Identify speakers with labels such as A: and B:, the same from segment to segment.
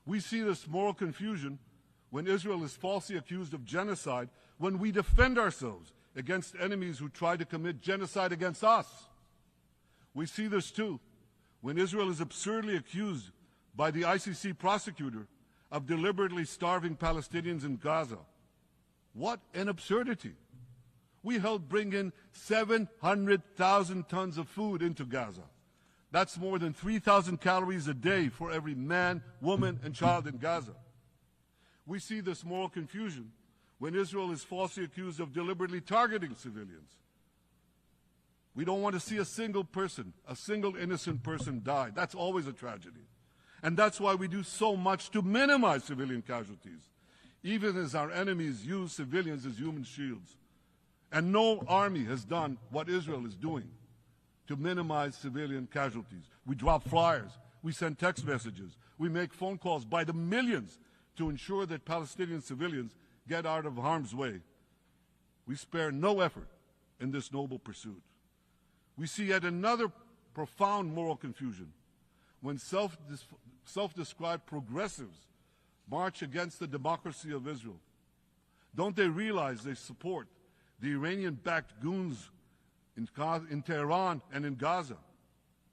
A: We see this moral confusion when Israel is falsely accused of genocide, when we defend ourselves against enemies who try to commit genocide against us. We see this too when Israel is absurdly accused by the ICC prosecutor of deliberately starving Palestinians in Gaza. What an absurdity! We helped bring in 700,000 tons of food into Gaza. That's more than 3,000 calories a day for every man, woman, and child in Gaza. We see this moral confusion when Israel is falsely accused of deliberately targeting civilians. We don't want to see a single person, a single innocent person die. That's always a tragedy. And that's why we do so much to minimize civilian casualties, even as our enemies use civilians as human shields. And no army has done what Israel is doing to minimize civilian casualties. We drop flyers, we send text messages, we make phone calls by the millions to ensure that Palestinian civilians get out of harm's way. We spare no effort in this noble pursuit. We see yet another profound moral confusion when self-described progressives march against the democracy of Israel. Don't they realize they support the Iranian-backed goons in Tehran and in Gaza,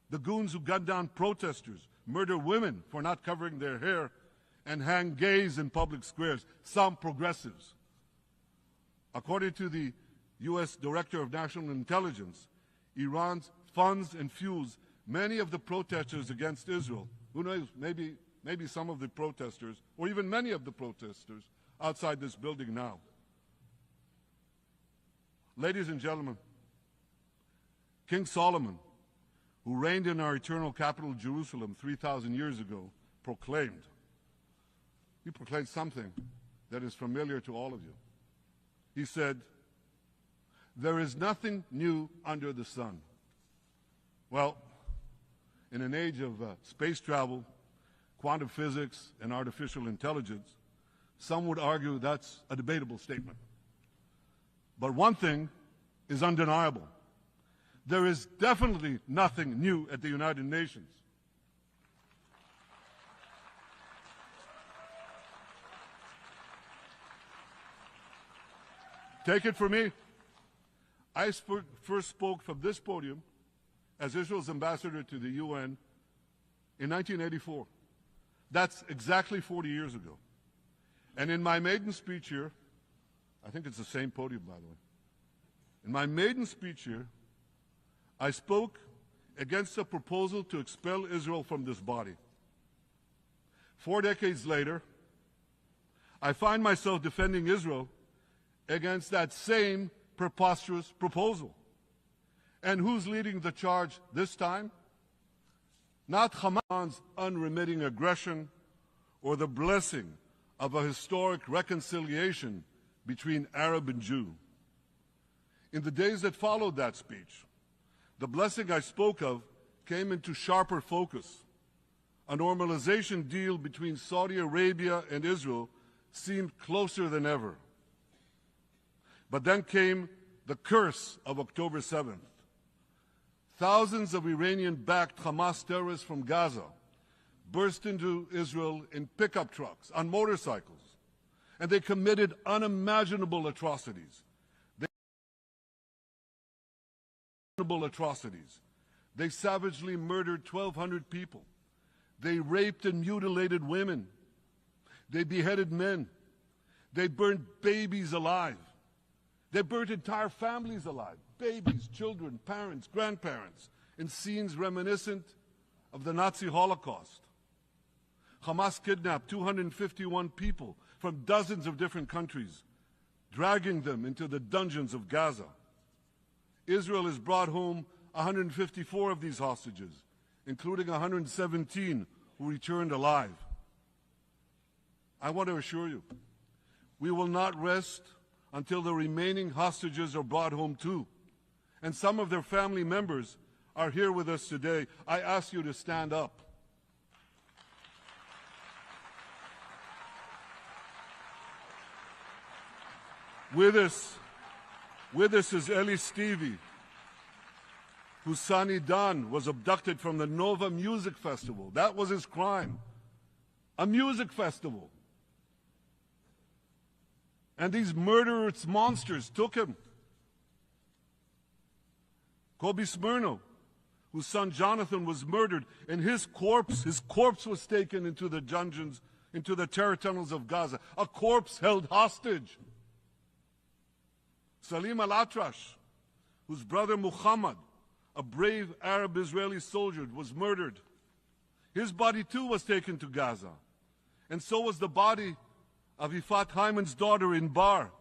A: the goons who gun down protesters, murder women for not covering their hair, and hang gays in public squares, some progressives. According to the U.S. Director of National Intelligence, Iran funds and fuels many of the protesters against Israel. Who knows, maybe some of the protesters, or even many of the protesters outside this building now. Ladies and gentlemen, King Solomon, who reigned in our eternal capital, Jerusalem, 3,000 years ago, proclaimed something that is familiar to all of you. He said, "There is nothing new under the sun." Well, in an age of space travel, quantum physics, and artificial intelligence, some would argue that's a debatable statement. But one thing is undeniable. There is definitely nothing new at the United Nations. Take it from me. I first spoke from this podium as Israel's ambassador to the UN in 1984. That's exactly 40 years ago. And in my maiden speech here, I think it's the same podium, by the way. In my maiden speech here, I spoke against a proposal to expel Israel from this body. 4 decades later, I find myself defending Israel against that same preposterous proposal. And who's leading the charge this time? Not Hamas's unremitting aggression or the blessing of a historic reconciliation between Arab and Jew. In the days that followed that speech, the blessing I spoke of came into sharper focus. A normalization deal between Saudi Arabia and Israel seemed closer than ever. But then came the curse of October 7th. Thousands of Iranian-backed Hamas terrorists from Gaza burst into Israel in pickup trucks, on motorcycles, and they committed unimaginable atrocities. They savagely murdered 1,200 people. They raped and mutilated women. They beheaded men. They burned babies alive. They burnt entire families alive, babies, children, parents, grandparents, in scenes reminiscent of the Nazi Holocaust. Hamas kidnapped 251 people from dozens of different countries, dragging them into the dungeons of Gaza. Israel has brought home 154 of these hostages, including 117 who returned alive. I want to assure you, we will not rest until the remaining hostages are brought home too. And some of their family members are here with us today. I ask you to stand up. With us is Eli Stevie, whose son Idan was abducted from the Nova Music Festival. That was his crime. a music festival. And these murderous monsters took him. Kobe Smirno, whose son Jonathan was murdered, and his corpse was taken into the dungeons, into the terror tunnels of Gaza. A corpse held hostage. Salim al-Atrash, whose brother Muhammad, a brave Arab-Israeli soldier, was murdered. His body too was taken to Gaza. And so was the body of Ifat Hyman's daughter in Bar,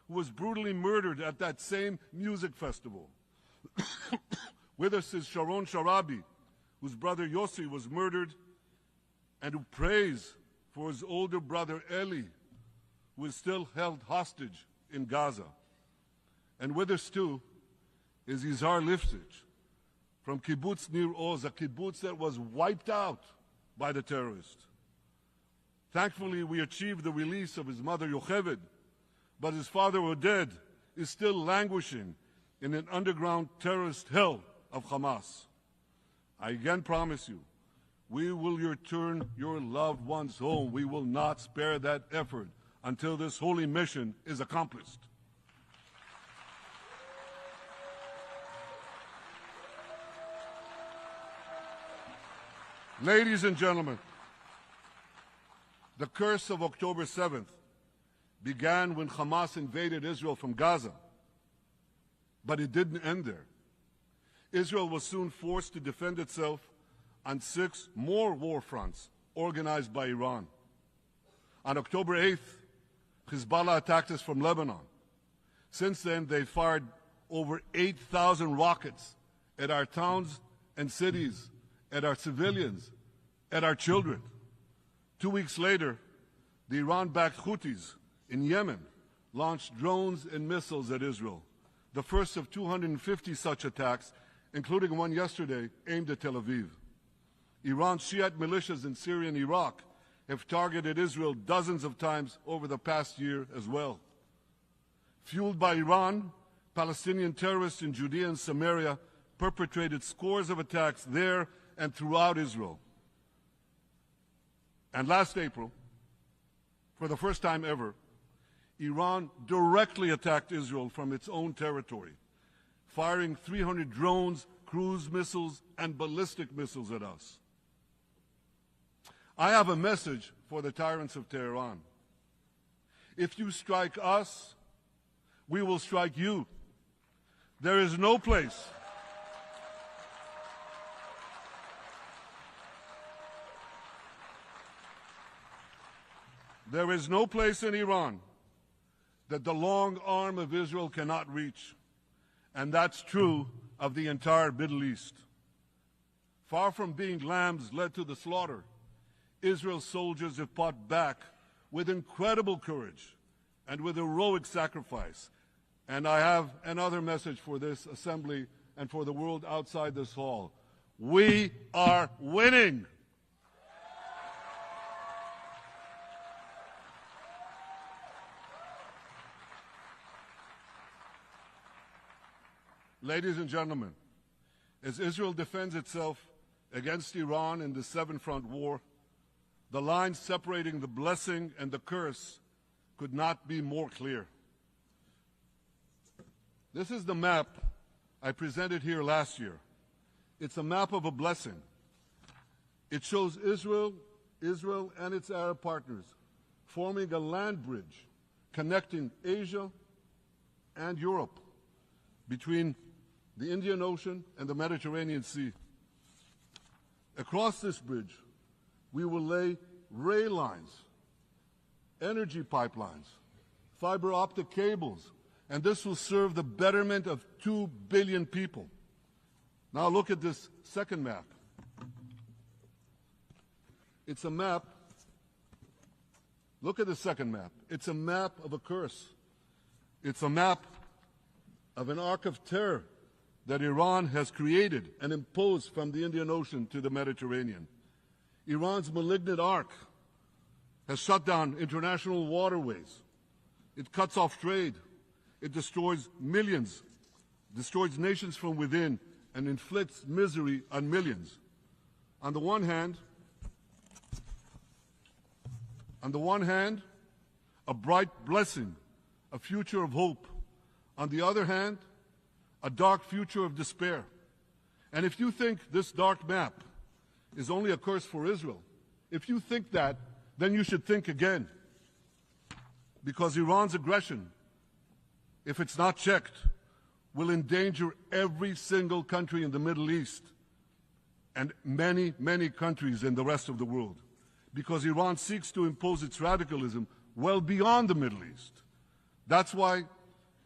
A: who was brutally murdered at that same music festival. With us is Sharon Sharabi, whose brother Yossi was murdered, and who prays for his older brother Eli, who is still held hostage in Gaza. And with us too is Izhar Lifsich from Kibbutz Nir Oz, a kibbutz that was wiped out by the terrorists. Thankfully, we achieved the release of his mother Yocheved, but his father Oded is still languishing in an underground terrorist hell of Hamas. I again promise you, we will return your loved ones home. We will not spare that effort until this holy mission is accomplished. Ladies and gentlemen, the curse of October 7th began when Hamas invaded Israel from Gaza. But it didn't end there. Israel was soon forced to defend itself on 6 more war fronts organized by Iran. On October 8th, Hezbollah attacked us from Lebanon. Since then, they fired over 8,000 rockets at our towns and cities, at our civilians, at our children. 2 weeks later, the Iran-backed Houthis in Yemen launched drones and missiles at Israel, the first of 250 such attacks, including one yesterday aimed at Tel Aviv. Iran's Shiite militias in Syria and Iraq have targeted Israel dozens of times over the past year as well. Fueled by Iran, Palestinian terrorists in Judea and Samaria perpetrated scores of attacks there and throughout Israel. And last April, for the first time ever, Iran directly attacked Israel from its own territory, firing 300 drones, cruise missiles, and ballistic missiles at us. I have a message for the tyrants of Tehran. If you strike us, we will strike you. There is no place in Iran that the long arm of Israel cannot reach. And that's true of the entire Middle East. Far from being lambs led to the slaughter, Israel's soldiers have fought back with incredible courage and with heroic sacrifice. And I have another message for this assembly and for the world outside this hall. We are winning. Ladies and gentlemen, as Israel defends itself against Iran in the seven-front war, the line separating the blessing and the curse could not be more clear. This is the map I presented here last year. It's a map of a blessing. It shows Israel and its Arab partners forming a land bridge connecting Asia and Europe between the Indian Ocean and the Mediterranean Sea. Across this bridge, we will lay rail lines, energy pipelines, fiber optic cables, and this will serve the betterment of 2 billion people. Now look at this second map. It's a map. Look at the second map. It's a map of a curse. It's a map of an arc of terror that Iran has created and imposed from the Indian Ocean to the Mediterranean. Iran's malignant arc has shut down international waterways. It cuts off trade. It destroys millions, destroys nations from within, and inflicts misery on millions. On the one hand, On the one hand, a bright blessing, a future of hope. On the other hand, a dark future of despair. And if you think this dark map is only a curse for Israel, if you think that, then you should think again. Because Iran's aggression, if it's not checked, will endanger every single country in the Middle East and many, many countries in the rest of the world. Because Iran seeks to impose its radicalism well beyond the Middle East. That's why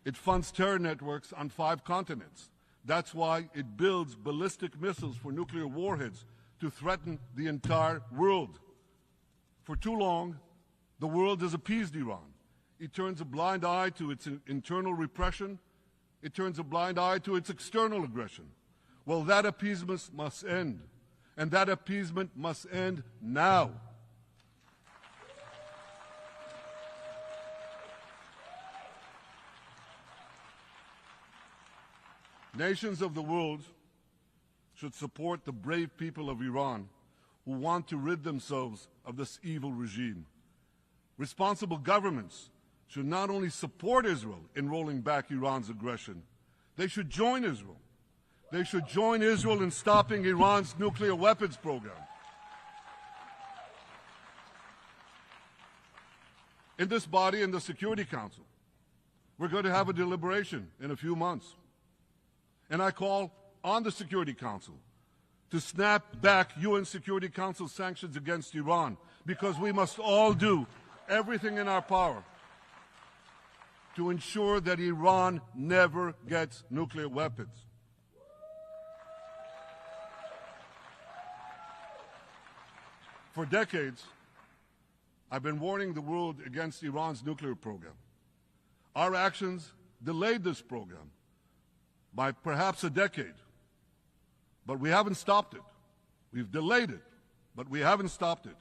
A: it funds terror networks on 5 continents. That's why it builds ballistic missiles for nuclear warheads to threaten the entire world. For too long, the world has appeased Iran. It turns a blind eye to its internal repression. It turns a blind eye to its external aggression. Well, that appeasement must end. And that appeasement must end now. Nations of the world should support the brave people of Iran who want to rid themselves of this evil regime. Responsible governments should not only support Israel in rolling back Iran's aggression, they should join Israel. They should join Israel in stopping Iran's nuclear weapons program. In this body, in the Security Council, we're going to have a deliberation in a few months. And I call on the Security Council to snap back UN Security Council sanctions against Iran, because we must all do everything in our power to ensure that Iran never gets nuclear weapons. For decades, I've been warning the world against Iran's nuclear program. Our actions delayed this program by perhaps a decade, but we haven't stopped it. We've delayed it, but we haven't stopped it.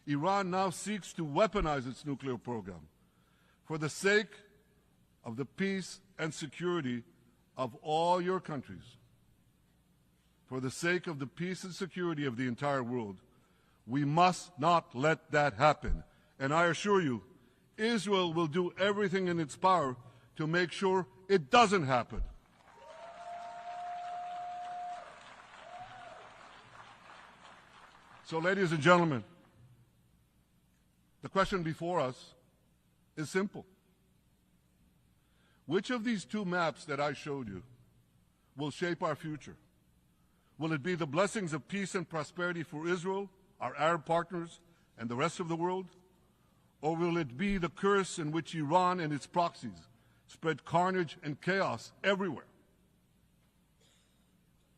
A: Iran now seeks to weaponize its nuclear program for the sake of the peace and security of all your countries. For the sake of the peace and security of the entire world, we must not let that happen. And I assure you, Israel will do everything in its power to make sure it doesn't happen. So, ladies and gentlemen, the question before us is simple. Which of these 2 maps that I showed you will shape our future? Will it be the blessings of peace and prosperity for Israel, our Arab partners, and the rest of the world? Or will it be the curse in which Iran and its proxies spread carnage and chaos everywhere?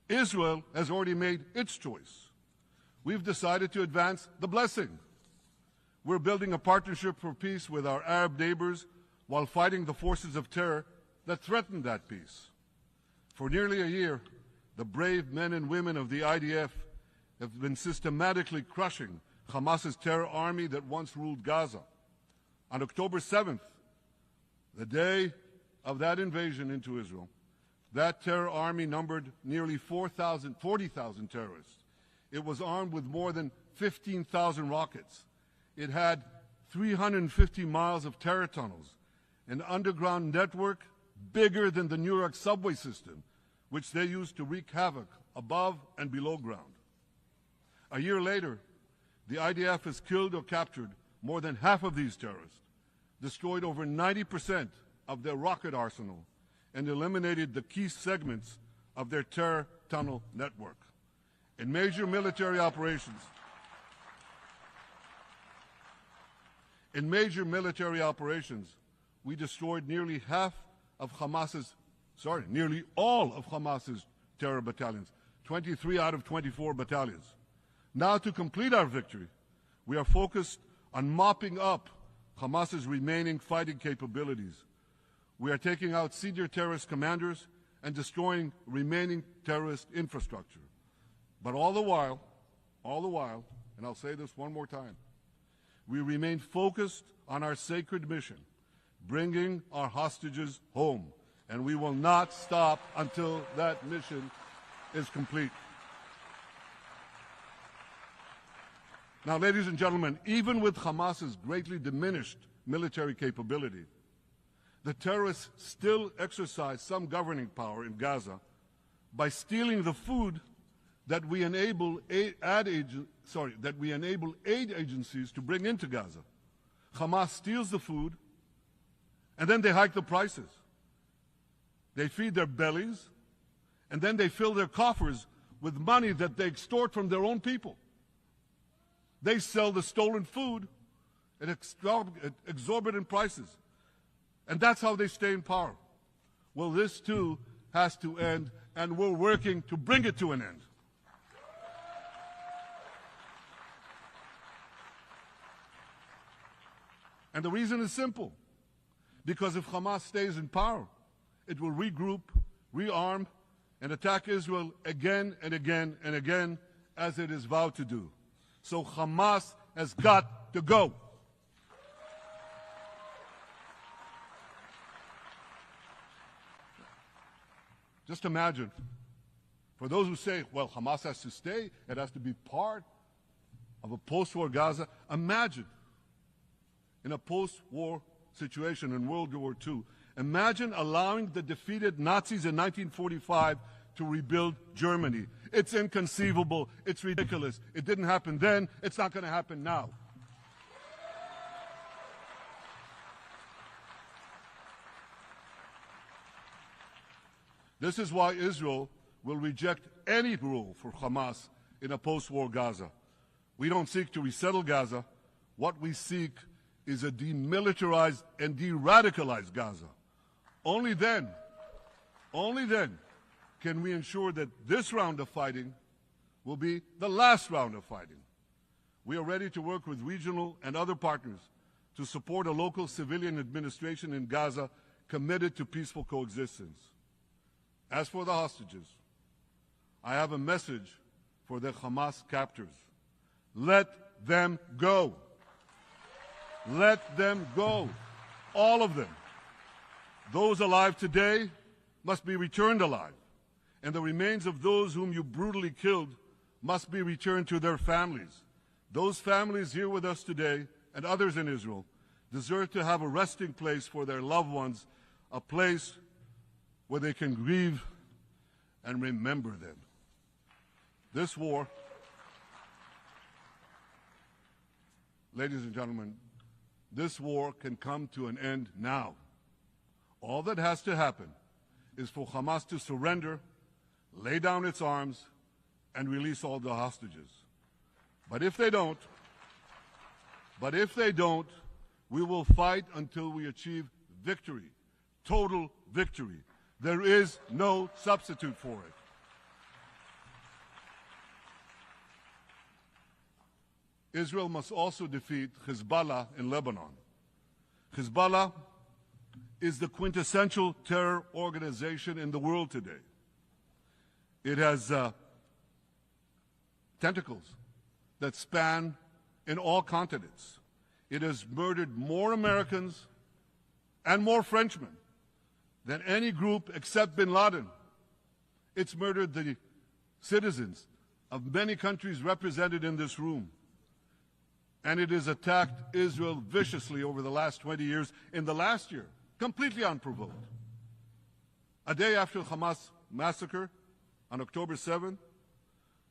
A: Israel has already made its choice. We've decided to advance the blessing. We're building a partnership for peace with our Arab neighbors while fighting the forces of terror that threaten that peace. For nearly a year, the brave men and women of the IDF have been systematically crushing Hamas's terror army that once ruled Gaza. On October 7th, the day of that invasion into Israel, that terror army numbered nearly 40,000 terrorists. It was armed with more than 15,000 rockets. It had 350 miles of terror tunnels, an underground network bigger than the New York subway system, which they used to wreak havoc above and below ground. A year later, the IDF has killed or captured more than half of these terrorists, destroyed over 90% of their rocket arsenal, and eliminated the key segments of their terror tunnel network. In major military operations, we destroyed nearly all of Hamas's terror battalions, 23 out of 24 battalions. Now, to complete our victory, we are focused on mopping up Hamas's remaining fighting capabilities. We are taking out senior terrorist commanders and destroying remaining terrorist infrastructure. But all the while, and I'll say this one more time, we remain focused on our sacred mission, bringing our hostages home, and we will not stop until that mission is complete. Now, ladies and gentlemen, even with Hamas's greatly diminished military capability, the terrorists still exercise some governing power in Gaza by stealing the food that we enable aid agencies to bring into Gaza. Hamas steals the food, and then they hike the prices. They feed their bellies, and then they fill their coffers with money that they extort from their own people. They sell the stolen food at exorbitant prices. And that's how they stay in power. Well, this too has to end, and we're working to bring it to an end. And the reason is simple. Because if Hamas stays in power, it will regroup, rearm, and attack Israel again and again and again, as it is vowed to do. So Hamas has got to go. Just imagine, for those who say, well, Hamas has to stay, it has to be part of a post-war Gaza. Imagine, in a post-war situation in World War II, imagine allowing the defeated Nazis in 1945 to rebuild Germany. It's inconceivable. It's ridiculous. It didn't happen then. It's not going to happen now. This is why Israel will reject any role for Hamas in a post-war Gaza. We don't seek to resettle Gaza. What we seek is a demilitarized and de-radicalized Gaza. Only then can we ensure that this round of fighting will be the last round of fighting. We are ready to work with regional and other partners to support a local civilian administration in Gaza committed to peaceful coexistence. As for the hostages, I have a message for the Hamas captors. Let them go. Let them go. All of them. Those alive today must be returned alive, and the remains of those whom you brutally killed must be returned to their families. Those families here with us today, and others in Israel, deserve to have a resting place for their loved ones, a place where they can grieve and remember them. This war, ladies and gentlemen, this war can come to an end now. All that has to happen is for Hamas to surrender, lay down its arms, and release all the hostages. But if they don't, we will fight until we achieve victory, total victory. There is no substitute for it. Israel must also defeat Hezbollah in Lebanon. Hezbollah is the quintessential terror organization in the world today. It has tentacles that span in all continents. It has murdered more Americans and more Frenchmen than any group except bin Laden. It's murdered the citizens of many countries represented in this room. And it has attacked Israel viciously over the last 20 years, in the last year, completely unprovoked. A day after the Hamas massacre, on October 7th,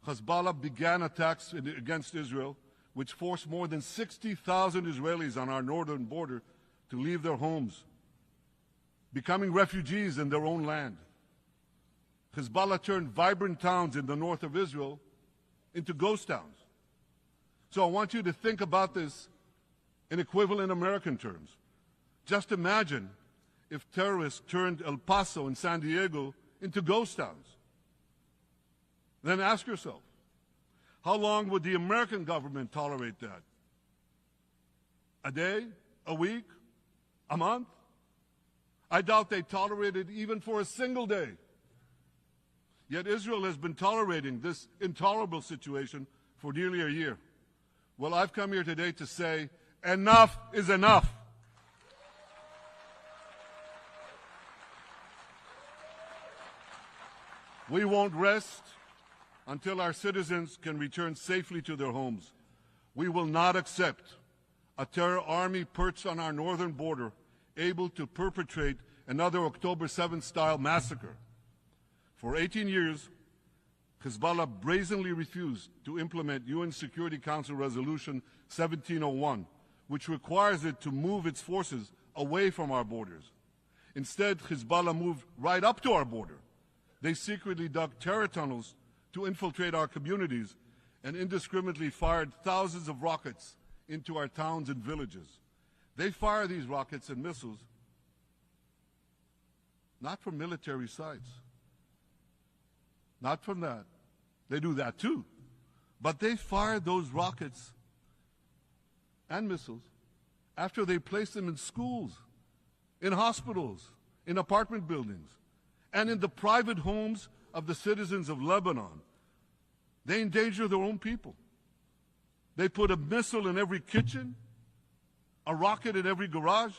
A: Hezbollah began attacks against Israel, which forced more than 60,000 Israelis on our northern border to leave their homes, becoming refugees in their own land. Hezbollah turned vibrant towns in the north of Israel into ghost towns. So I want you to think about this in equivalent American terms. Just imagine if terrorists turned El Paso and San Diego into ghost towns. Then ask yourself, how long would the American government tolerate that? A day? A week? A month? I doubt they tolerate it even for a single day. Yet Israel has been tolerating this intolerable situation for nearly a year. Well, I've come here today to say, enough is enough. We won't rest until our citizens can return safely to their homes. We will not accept a terror army perched on our northern border, able to perpetrate another October 7th-style massacre. For 18 years, Hezbollah brazenly refused to implement UN Security Council Resolution 1701, which requires it to move its forces away from our borders. Instead, Hezbollah moved right up to our border. They secretly dug terror tunnels to infiltrate our communities and indiscriminately fired thousands of rockets into our towns and villages. They fire these rockets and missiles not from military sites, not from that. They do that too. But they fire those rockets and missiles after they place them in schools, in hospitals, in apartment buildings, and in the private homes of the citizens of Lebanon. They endanger their own people. They put a missile in every kitchen, a rocket in every garage.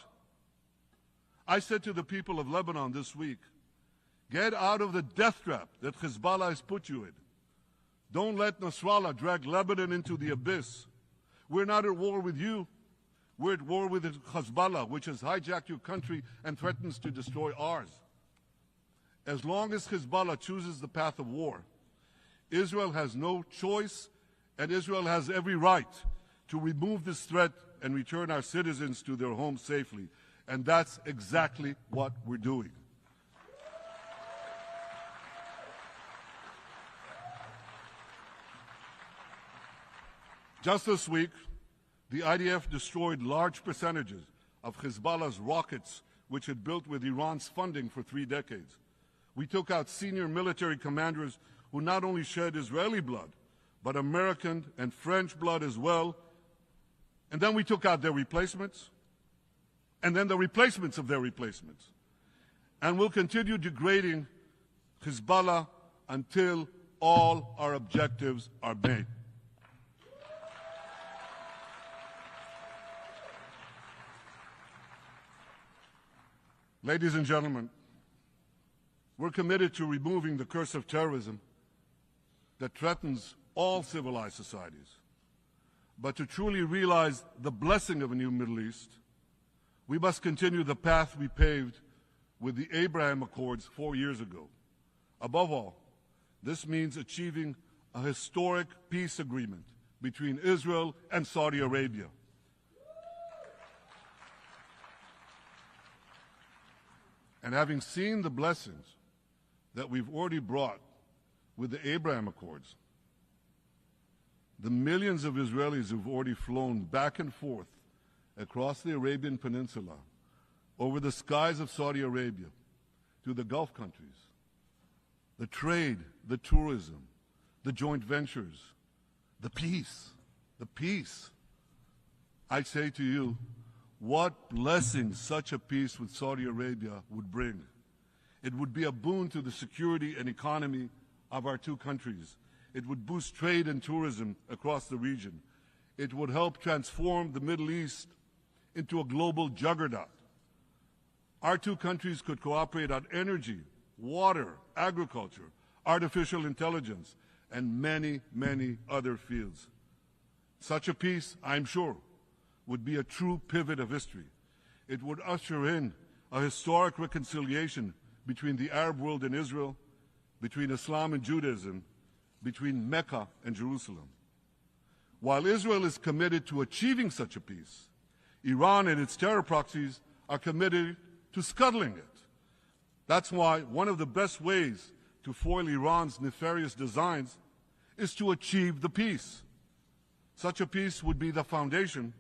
A: I said to the people of Lebanon this week, get out of the death trap that Hezbollah has put you in. Don't let Nasrallah drag Lebanon into the abyss. We're not at war with you. We're at war with Hezbollah, which has hijacked your country and threatens to destroy ours. As long as Hezbollah chooses the path of war, Israel has no choice, and Israel has every right to remove this threat and return our citizens to their homes safely. And that's exactly what we're doing. Just this week, the IDF destroyed large percentages of Hezbollah's rockets, which it built with Iran's funding for 3 decades. We took out senior military commanders who not only shed Israeli blood, but American and French blood as well. And then we took out their replacements, and then the replacements of their replacements. And we'll continue degrading Hezbollah until all our objectives are met. Ladies and gentlemen, we're committed to removing the curse of terrorism that threatens all civilized societies. But to truly realize the blessing of a new Middle East, we must continue the path we paved with the Abraham Accords 4 years ago. Above all, this means achieving a historic peace agreement between Israel and Saudi Arabia. And having seen the blessings that we've already brought with the Abraham Accords, the millions of Israelis who've already flown back and forth across the Arabian Peninsula, over the skies of Saudi Arabia, to the Gulf countries, the trade, the tourism, the joint ventures, the peace, I say to you, what blessings such a peace with Saudi Arabia would bring. It would be a boon to the security and economy of our two countries. It would boost trade and tourism across the region. It would help transform the Middle East into a global juggernaut. Our two countries could cooperate on energy, water, agriculture, artificial intelligence, and many, many other fields. Such a peace, I'm sure, would be a true pivot of history. It would usher in a historic reconciliation between the Arab world and Israel, between Islam and Judaism, between Mecca and Jerusalem. While Israel is committed to achieving such a peace, Iran and its terror proxies are committed to scuttling it. That's why one of the best ways to foil Iran's nefarious designs is to achieve the peace. Such a peace would be the foundation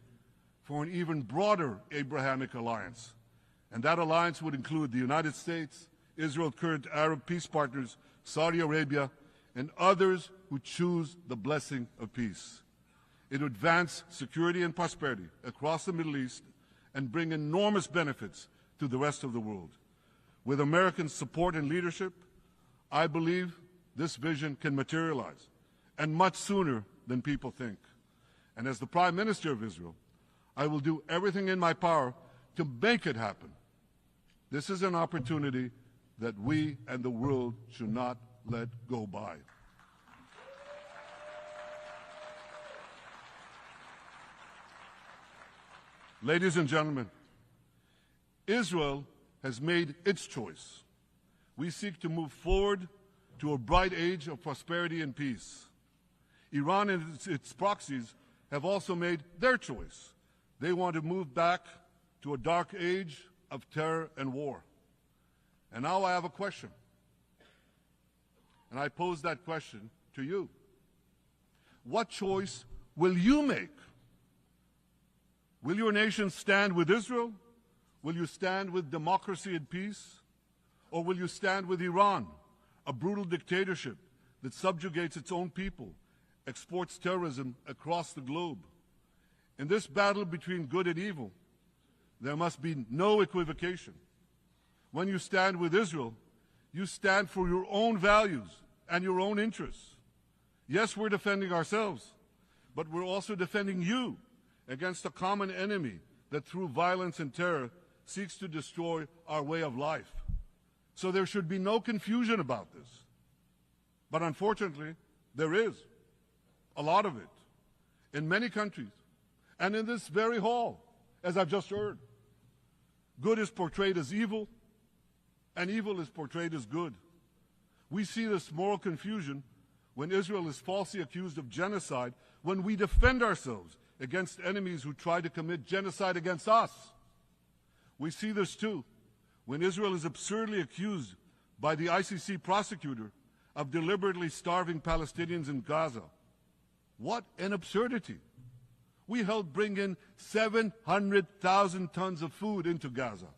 A: for an even broader Abrahamic alliance. And that alliance would include the United States, Israel's current Arab peace partners, Saudi Arabia, and others who choose the blessing of peace. It would advance security and prosperity across the Middle East and bring enormous benefits to the rest of the world. With American support and leadership, I believe this vision can materialize, and much sooner than people think. And as the Prime Minister of Israel, I will do everything in my power to make it happen. This is an opportunity that we and the world should not let go by. Ladies and gentlemen, Israel has made its choice. We seek to move forward to a bright age of prosperity and peace. Iran and its proxies have also made their choice. They want to move back to a dark age of terror and war. And now I have a question. And I pose that question to you. What choice will you make? Will your nation stand with Israel? Will you stand with democracy and peace? Or will you stand with Iran, a brutal dictatorship that subjugates its own people, exports terrorism across the globe? In this battle between good and evil, there must be no equivocation. When you stand with Israel, you stand for your own values and your own interests. Yes, we're defending ourselves, but we're also defending you against a common enemy that through violence and terror seeks to destroy our way of life. So there should be no confusion about this. But unfortunately, there is a lot of it in many countries and in this very hall, as I've just heard. Good is portrayed as evil, and evil is portrayed as good. We see this moral confusion when Israel is falsely accused of genocide, when we defend ourselves against enemies who try to commit genocide against us. We see this too when Israel is absurdly accused by the ICC prosecutor of deliberately starving Palestinians in Gaza. What an absurdity! We helped bring in 700,000 tons of food into Gaza.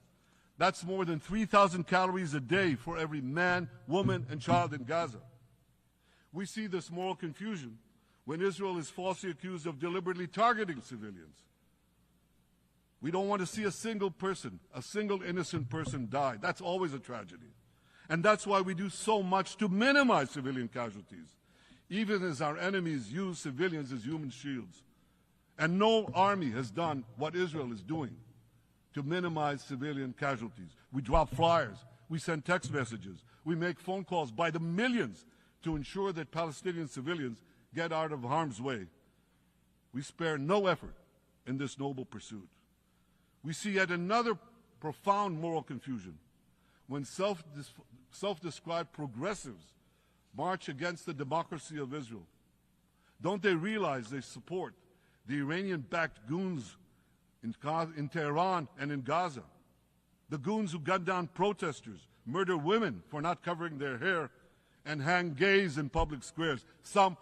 A: That's more than 3,000 calories a day for every man, woman, and child in Gaza. We see this moral confusion when Israel is falsely accused of deliberately targeting civilians. We don't want to see a single person, a single innocent person die. That's always a tragedy. And that's why we do so much to minimize civilian casualties, even as our enemies use civilians as human shields. And no army has done what Israel is doing to minimize civilian casualties. We drop flyers, we send text messages, we make phone calls by the millions to ensure that Palestinian civilians get out of harm's way. We spare no effort in this noble pursuit. We see yet another profound moral confusion when self-described progressives march against the democracy of Israel. Don't they realize they support the Iranian-backed goons in Tehran and in Gaza, the goons who gun down protesters, murder women for not covering their hair, and hang gays in public squares? Some